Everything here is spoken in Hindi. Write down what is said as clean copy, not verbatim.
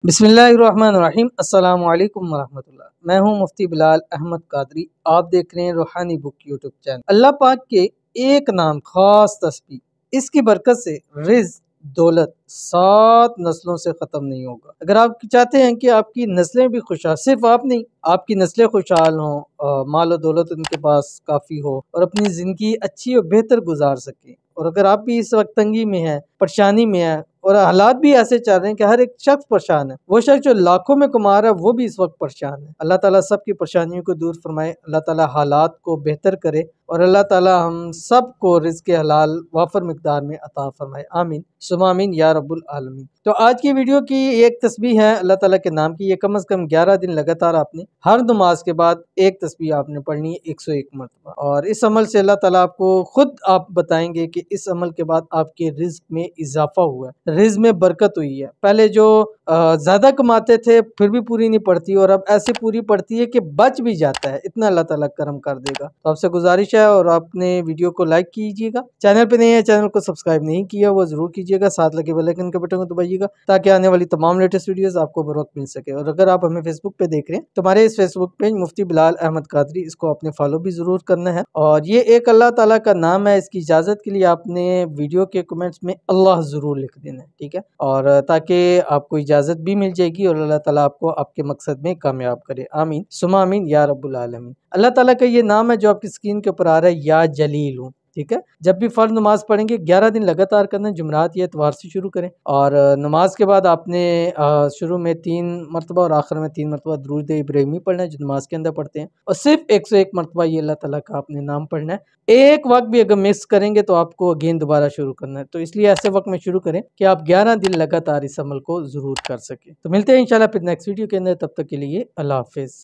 बिस्मिल्लाहिर्रहमानिर्रहीम अस्सलामु अलैकुम वरहमतुल्लाह। मैं हूं मुफ्ती बिलाल अहमद कादरी। आप देख रहे हैं रूहानी बुक यूट्यूब चैनल। अल्लाह पाक के एक नाम खास तस्बीह, इसकी बरकत से रिज़्क दौलत 7 नस्लों से ख़त्म नहीं होगा। अगर आप चाहते हैं कि आपकी नस्लें भी खुशहाल, सिर्फ आप नहीं, आपकी नस्लें खुशहाल हों, माल और दौलत उनके पास काफ़ी हो और अपनी ज़िंदगी अच्छी और बेहतर गुजार सकें। और अगर आप भी इस वक्त तंगी में हैं, परेशानी में हैं और हालात भी ऐसे चल रहे हैं कि हर एक शख्स परेशान है, वो शख्स जो लाखों में कमा रहा है वो भी इस वक्त परेशान है। अल्लाह ताला सबकी परेशानियों को दूर फरमाए, अल्लाह ताला हालात को बेहतर करे और अल्लाह ताला हम सब को रिज़्क़ हलाल वाफर मिकदार में अता फरमाए। आमीन सुम्मा आमीन या रब्बुल आलमीन। तो आज की वीडियो की एक तस्बीह है अल्लाह ताला के नाम की। ये कम से कम 11 दिन लगातार आपने हर नमाज के बाद एक तस्बीह आपने पढ़नी है 101 मरतबा। और इस अमल से अल्लाह ताला आपको खुद आप बताएंगे कि इस अमल के बाद आपके रिज़्क़ में इजाफा हुआ है, रिज़्क़ में बरकत हुई है। पहले जो ज़्यादा कमाते थे फिर भी पूरी नहीं पड़ती और अब ऐसे पूरी पड़ती है कि बच भी जाता है, इतना अल्लाह ताला करम कर देगा। तो आपसे गुजारिश है और आपने वीडियो को लाइक कीजिएगा, चैनल पे नहीं है चैनल को सब्सक्राइब नहीं किया वो जरूर कीजिएगा, साथ लगे बेल आइकन के बटन को दबाइएगा ताकि आने वाली तमाम लेटेस्ट वीडियोस आपको बर वक्त मिल सके। और अगर आप हमें फेसबुक पे देख रहे हैं तो हमारे इस फेसबुक पेज मुफ्ती बिलाल अहमद कादरी, इसको आपने फॉलो भी जरूर करना है। और ये एक अल्लाह ताला का नाम है, इसकी इजाजत के लिए आपने वीडियो के कमेंट्स में अल्लाह जरूर लिख देना है, ठीक है। और ताकि आपको इजाजत भी मिल जाएगी और अल्लाह ताला आपको आपके मकसद में कामयाब करे। आमीन सुम्मा आमीन या रब्बुल आलमीन। अल्लाह ताला का ये नाम है जो आपकी स्क्रीन के ऊपर आ रहा है, या जलील हूँ, ठीक है। जब भी फर्ज नमाज पढ़ेंगे 11 दिन लगातार करना, जुमरात या इतवार से शुरू करें। और नमाज के बाद आपने शुरू में 3 मरतबा और आखिर में 3 मरतबा दुरूद इब्राहिमी पढ़ना है जो नमाज के अंदर पढ़ते हैं। और सिर्फ 101 मरतबा ये अल्लाह ताला का आपने नाम पढ़ना है। एक वक्त भी अगर मिस करेंगे तो आपको अगेन दोबारा शुरू करना है। तो इसलिए ऐसे वक्त में शुरू करें कि आप 11 दिन लगातार इस अमल को जरूर कर सकें। तो मिलते हैं इंशाल्लाह फिर नेक्स्ट वीडियो के अंदर, तब तक के लिए अल्लाह हाफिज।